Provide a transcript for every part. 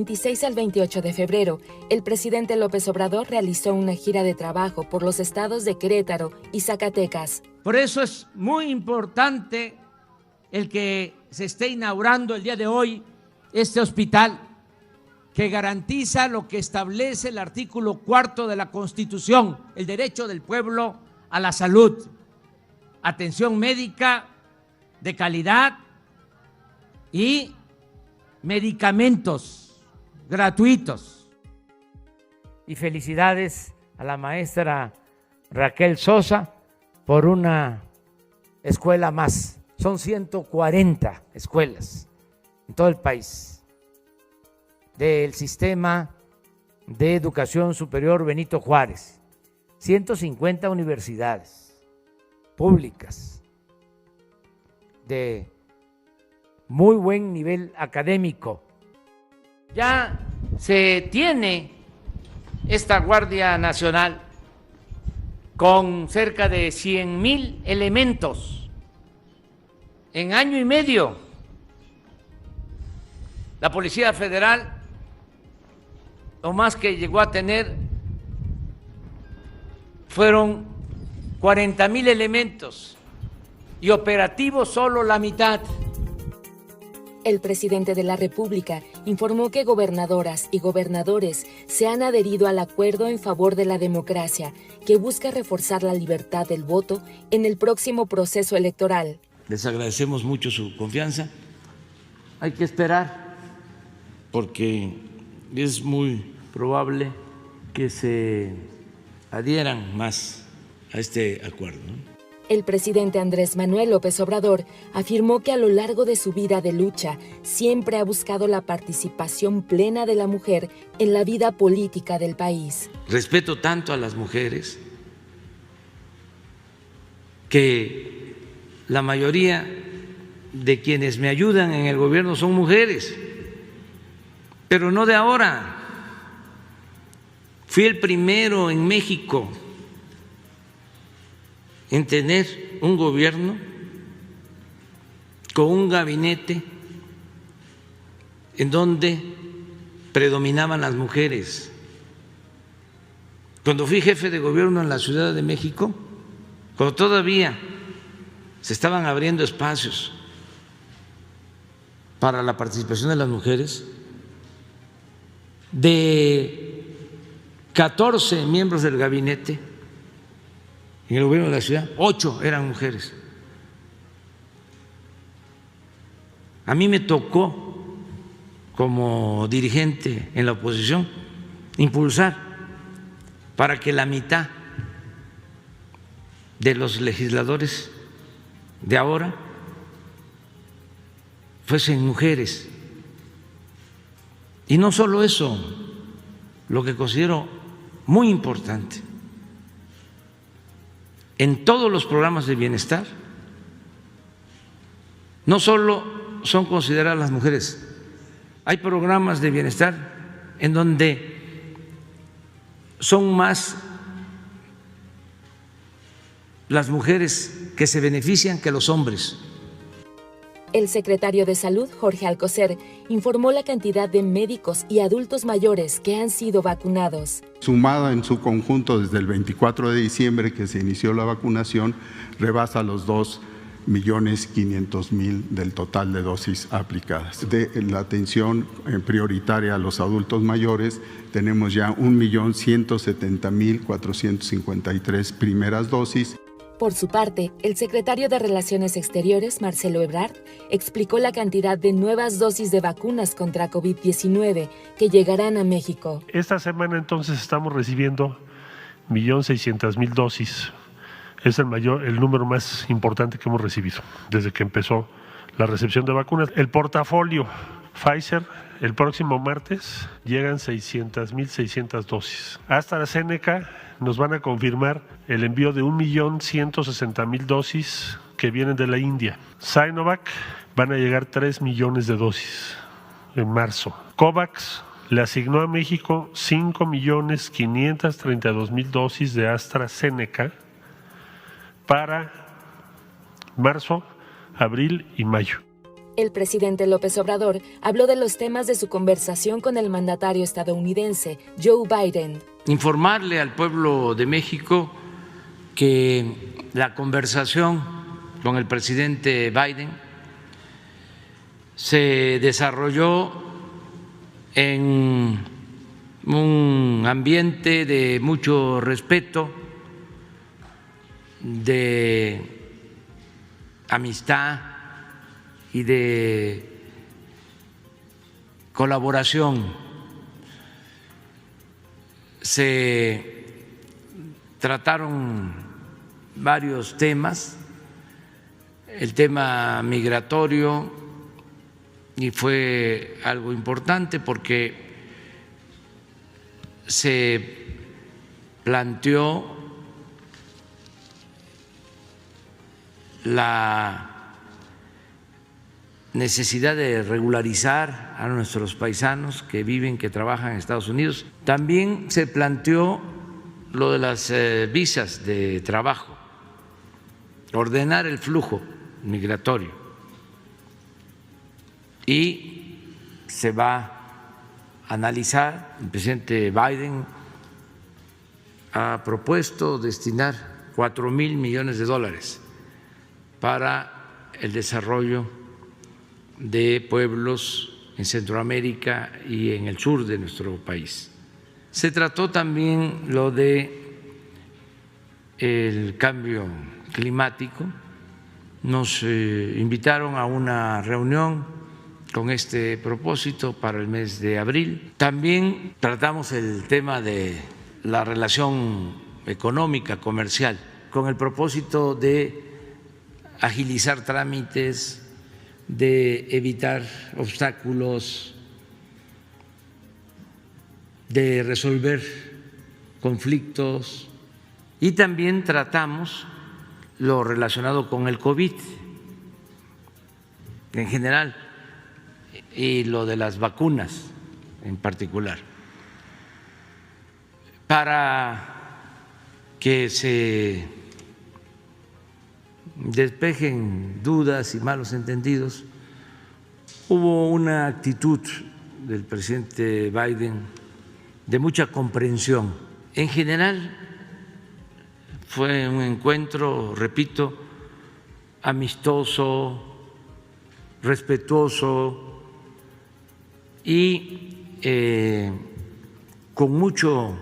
26 al 28 de febrero, el presidente López Obrador realizó una gira de trabajo por los estados de Querétaro y Zacatecas. Por eso es muy importante el que se esté inaugurando el día de hoy este hospital, que garantiza lo que establece el artículo 4 de la Constitución, el derecho del pueblo a la salud, atención médica de calidad y medicamentos gratuitos. Y felicidades a la maestra Raquel Sosa por una escuela más. Son 140 escuelas en todo el país del sistema de educación superior Benito Juárez, 150 universidades públicas de muy buen nivel académico. Ya se tiene esta Guardia Nacional con cerca de 100,000 elementos en año y medio. La Policía Federal, lo más que llegó a tener fueron 40,000 elementos y operativos solo la mitad. El presidente de la República informó que gobernadoras y gobernadores se han adherido al acuerdo en favor de la democracia, que busca reforzar la libertad del voto en el próximo proceso electoral. Les agradecemos mucho su confianza. Hay que esperar, porque es muy probable que se adhieran más a este acuerdo, ¿no? El presidente Andrés Manuel López Obrador afirmó que a lo largo de su vida de lucha siempre ha buscado la participación plena de la mujer en la vida política del país. Respeto tanto a las mujeres que la mayoría de quienes me ayudan en el gobierno son mujeres, pero no de ahora. Fui el primero en México en tener un gobierno con un gabinete en donde predominaban las mujeres. Cuando fui jefe de gobierno en la Ciudad de México, cuando todavía se estaban abriendo espacios para la participación de las mujeres, de 14 miembros del gabinete en el gobierno de la ciudad, 8 eran mujeres. A mí me tocó, como dirigente en la oposición, impulsar para que la mitad de los legisladores de ahora fuesen mujeres. Y no solo eso, lo que considero muy importante, en todos los programas de bienestar, no solo son consideradas las mujeres, hay programas de bienestar en donde son más las mujeres que se benefician que los hombres. El secretario de Salud, Jorge Alcocer, informó la cantidad de médicos y adultos mayores que han sido vacunados. Sumada en su conjunto desde el 24 de diciembre que se inició la vacunación, rebasa los 2.500.000 del total de dosis aplicadas. De la atención prioritaria a los adultos mayores, tenemos ya 1.170.453 primeras dosis. Por su parte, el secretario de Relaciones Exteriores, Marcelo Ebrard, explicó la cantidad de nuevas dosis de vacunas contra COVID-19 que llegarán a México. Esta semana entonces estamos recibiendo 1.600.000 dosis. Es el número más importante que hemos recibido desde que empezó la recepción de vacunas. El portafolio Pfizer, el próximo martes llegan 600.600 dosis. AstraZeneca nos van a confirmar el envío de 1.160.000 dosis que vienen de la India. Sinovac van a llegar 3 millones de dosis en marzo. COVAX le asignó a México 5.532.000 dosis de AstraZeneca para marzo, abril y mayo. El presidente López Obrador habló de los temas de su conversación con el mandatario estadounidense, Joe Biden. Informarle al pueblo de México que la conversación con el presidente Biden se desarrolló en un ambiente de mucho respeto, de amistad y de colaboración. Se trataron varios temas, el tema migratorio, y fue algo importante porque se planteó la necesidad de regularizar a nuestros paisanos que viven, que trabajan en Estados Unidos. También se planteó lo de las visas de trabajo, ordenar el flujo migratorio, y se va a analizar. El presidente Biden ha propuesto destinar $4,000 millones para el desarrollo de pueblos en Centroamérica y en el sur de nuestro país. Se trató también lo de el cambio climático. Nos invitaron a una reunión con este propósito para el mes de abril. También tratamos el tema de la relación económica, comercial, con el propósito de agilizar trámites, de evitar obstáculos, de resolver conflictos, y también tratamos lo relacionado con el COVID en general y lo de las vacunas en particular, para que se despejen dudas y malos entendidos. Hubo una actitud del presidente Biden de mucha comprensión. En general fue un encuentro, repito, amistoso, respetuoso y con mucho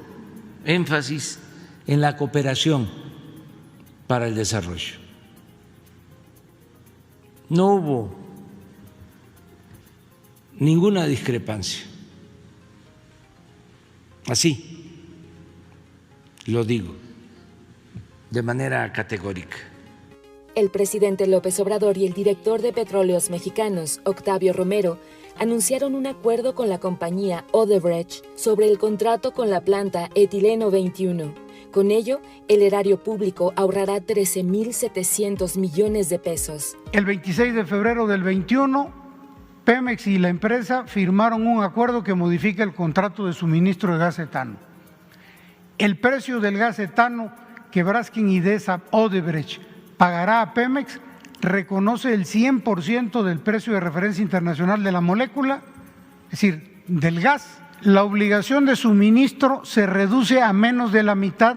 énfasis en la cooperación para el desarrollo. No hubo ninguna discrepancia. Así lo digo, de manera categórica. El presidente López Obrador y el director de Petróleos Mexicanos, Octavio Romero, anunciaron un acuerdo con la compañía Odebrecht sobre el contrato con la planta Etileno 21. Con ello, el erario público ahorrará 13,700 millones de pesos. El 26 de febrero del 21, Pemex y la empresa firmaron un acuerdo que modifica el contrato de suministro de gas etano. El precio del gas etano que Braskem Idesa Odebrecht pagará a Pemex reconoce el 100% del precio de referencia internacional de la molécula, es decir, del gas. La obligación de suministro se reduce a menos de la mitad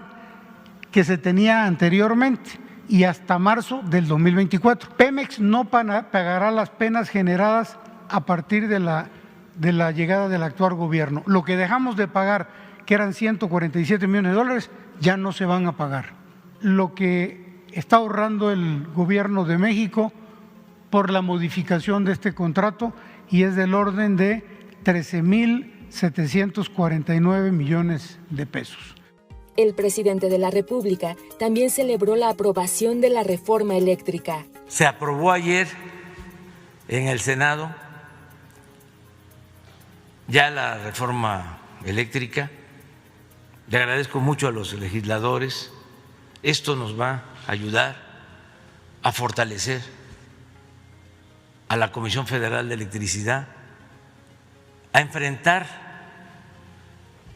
que se tenía anteriormente y hasta marzo del 2024. Pemex no pagará las penas generadas a partir de la llegada del actual gobierno. Lo que dejamos de pagar, que eran 147 millones de dólares, ya no se van a pagar. Lo que está ahorrando el gobierno de México por la modificación de este contrato, y es del orden de 13,749 millones de pesos. El presidente de la República también celebró la aprobación de la reforma eléctrica. Se aprobó ayer en el Senado ya la reforma eléctrica. Le agradezco mucho a los legisladores. Esto nos va a ayudar a fortalecer a la Comisión Federal de Electricidad, a enfrentar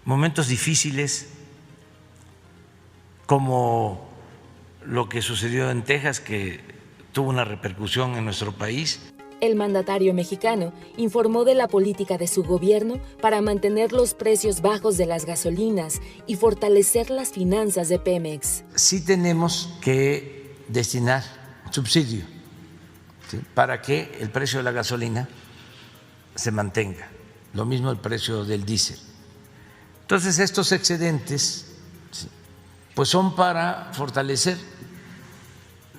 momentos difíciles como lo que sucedió en Texas, que tuvo una repercusión en nuestro país. El mandatario mexicano informó de la política de su gobierno para mantener los precios bajos de las gasolinas y fortalecer las finanzas de Pemex. Sí tenemos que destinar subsidio, ¿sí?, para que el precio de la gasolina se mantenga, lo mismo el precio del diésel. Entonces estos excedentes, ¿sí?, pues son para fortalecer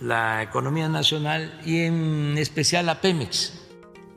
la economía nacional y en especial a Pemex.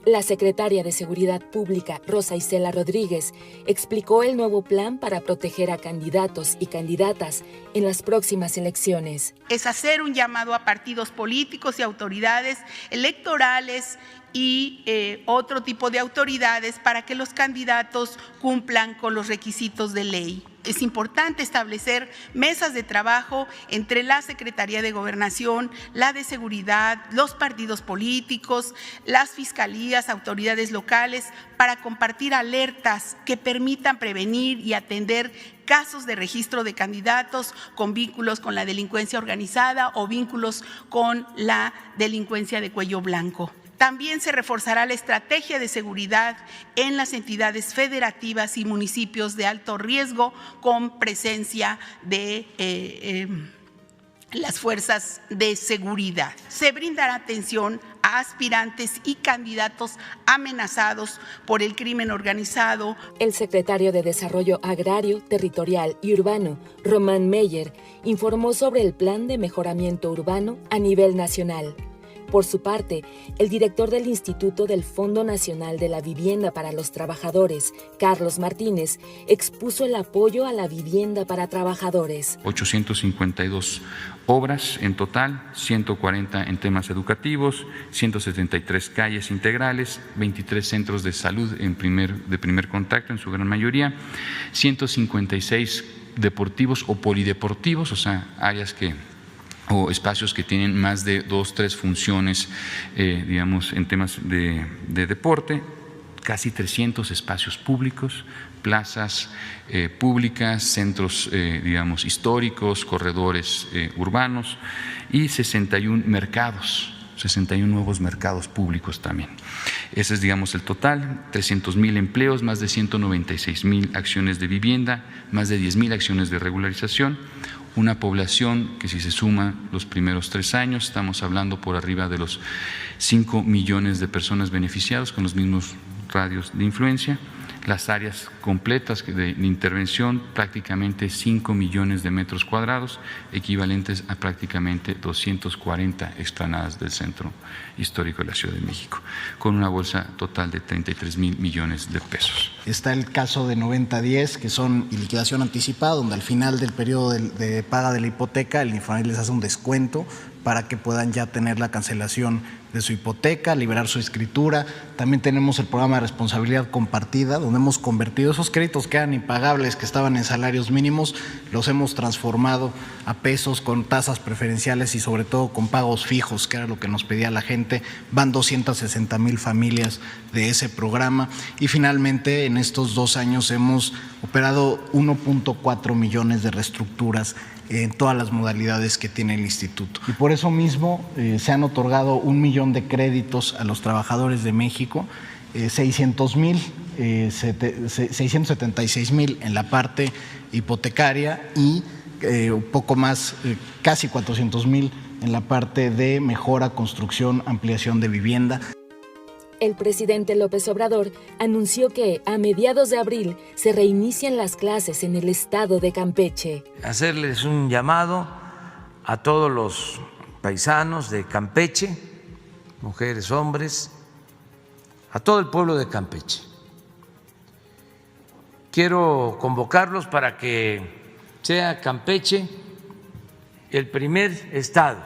La secretaria de Seguridad Pública, Rosa Isela Rodríguez, explicó el nuevo plan para proteger a candidatos y candidatas en las próximas elecciones. Es hacer un llamado a partidos políticos y autoridades electorales y otro tipo de autoridades para que los candidatos cumplan con los requisitos de ley. Es importante establecer mesas de trabajo entre la Secretaría de Gobernación, la de Seguridad, los partidos políticos, las fiscalías, autoridades locales, para compartir alertas que permitan prevenir y atender casos de registro de candidatos con vínculos con la delincuencia organizada o vínculos con la delincuencia de cuello blanco. También se reforzará la estrategia de seguridad en las entidades federativas y municipios de alto riesgo con presencia de las fuerzas de seguridad. Se brindará atención a aspirantes y candidatos amenazados por el crimen organizado. El secretario de Desarrollo Agrario, Territorial y Urbano, Román Meyer, informó sobre el plan de mejoramiento urbano a nivel nacional. Por su parte, el director del Instituto del Fondo Nacional de la Vivienda para los Trabajadores, Carlos Martínez, expuso el apoyo a la vivienda para trabajadores. 852 obras en total, 140 en temas educativos, 173 calles integrales, 23 centros de salud de primer contacto en su gran mayoría, 156 deportivos o polideportivos, o sea, áreas o espacios que tienen más de 2, 3 funciones, digamos, en temas de deporte, casi 300 espacios públicos, plazas públicas, centros, digamos, históricos, corredores urbanos y 61 mercados, 61 nuevos mercados públicos también. Ese es, digamos, el total, 300,000 empleos, más de 196,000 acciones de vivienda, más de 10,000 acciones de regularización, una población que si se suma los primeros 3 años, estamos hablando por arriba de los 5 millones de personas beneficiadas con los mismos radios de influencia, las áreas completas de intervención, prácticamente 5 millones de metros cuadrados, equivalentes a prácticamente 240 explanadas del centro histórico de la Ciudad de México, con una bolsa total de 33,000 millones de pesos. Está el caso de 90-10, que son y liquidación anticipada, donde al final del periodo de paga de la hipoteca, el Infonavit les hace un descuento para que puedan ya tener la cancelación de su hipoteca, liberar su escritura. También tenemos el programa de responsabilidad compartida, donde hemos convertido esos créditos que eran impagables, que estaban en salarios mínimos, los hemos transformado a pesos con tasas preferenciales y sobre todo con pagos fijos, que era lo que nos pedía la gente. Van 260,000 familias de ese programa y finalmente en estos 2 años hemos operado 1.4 millones de reestructuras en todas las modalidades que tiene el instituto. Y por eso mismo se han otorgado 1 millón de créditos a los trabajadores de México, 676,000 en la parte hipotecaria y un poco más, casi 400,000 en la parte de mejora, construcción, ampliación de vivienda. El presidente López Obrador anunció que a mediados de abril se reinician las clases en el estado de Campeche. Hacerles un llamado a todos los paisanos de Campeche, mujeres, hombres, a todo el pueblo de Campeche. Quiero convocarlos para que sea Campeche el primer estado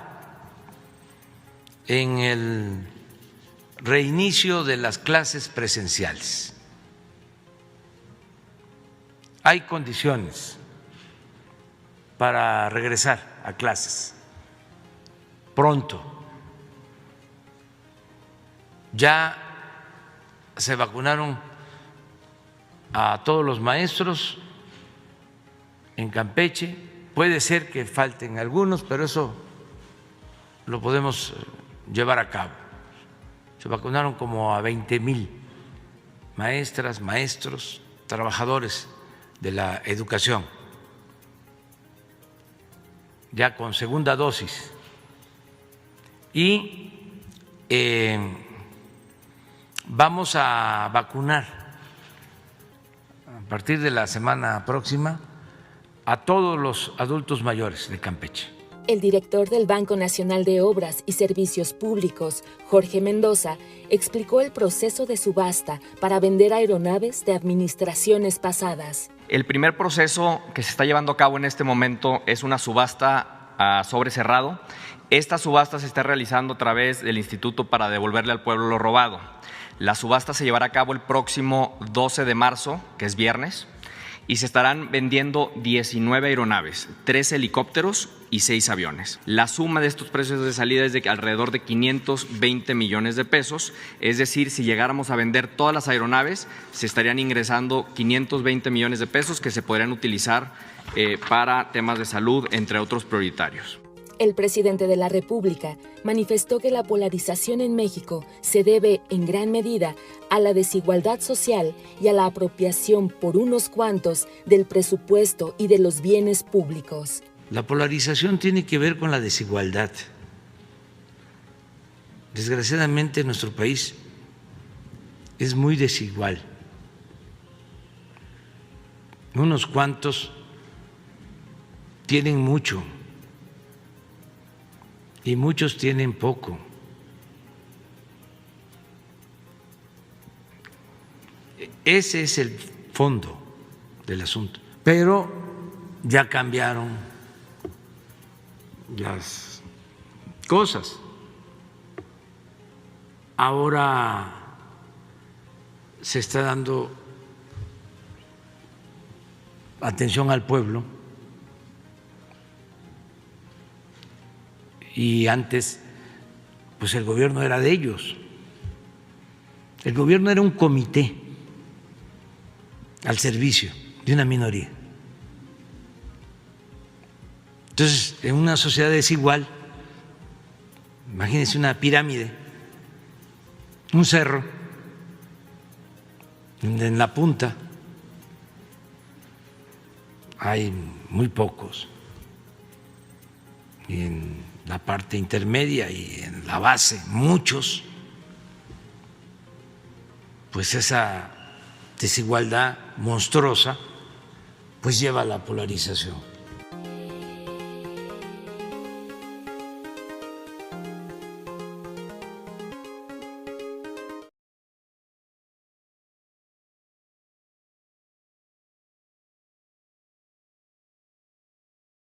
en el reinicio de las clases presenciales. Hay condiciones para regresar a clases pronto. Ya se vacunaron a todos los maestros en Campeche. Puede ser que falten algunos, pero eso lo podemos llevar a cabo. se vacunaron como a 20,000 maestras, maestros, trabajadores de la educación, ya con segunda dosis. Y vamos a vacunar a partir de la semana próxima a todos los adultos mayores de Campeche. El director del Banco Nacional de Obras y Servicios Públicos, Jorge Mendoza, explicó el proceso de subasta para vender aeronaves de administraciones pasadas. El primer proceso que se está llevando a cabo en este momento es una subasta a sobre cerrado. Esta subasta se está realizando a través del Instituto para devolverle al pueblo lo robado. La subasta se llevará a cabo el próximo 12 de marzo, que es viernes, y se estarán vendiendo 19 aeronaves, 3 helicópteros y 6 aviones. La suma de estos precios de salida es de alrededor de 520 millones de pesos, es decir, si llegáramos a vender todas las aeronaves, se estarían ingresando 520 millones de pesos que se podrían utilizar para temas de salud, entre otros prioritarios. El presidente de la República manifestó que la polarización en México se debe, en gran medida, a la desigualdad social y a la apropiación por unos cuantos del presupuesto y de los bienes públicos. La polarización tiene que ver con la desigualdad. Desgraciadamente, nuestro país es muy desigual. Unos cuantos tienen mucho y muchos tienen poco. Ese es el fondo del asunto. Pero ya cambiaron las cosas. Ahora se está dando atención al pueblo. Y antes, pues el gobierno era de ellos. El gobierno era un comité al servicio de una minoría. Entonces, en una sociedad desigual, imagínense una pirámide, un cerro, donde en la punta hay muy pocos, y en la parte intermedia y en la base muchos, pues esa desigualdad monstruosa pues lleva a la polarización.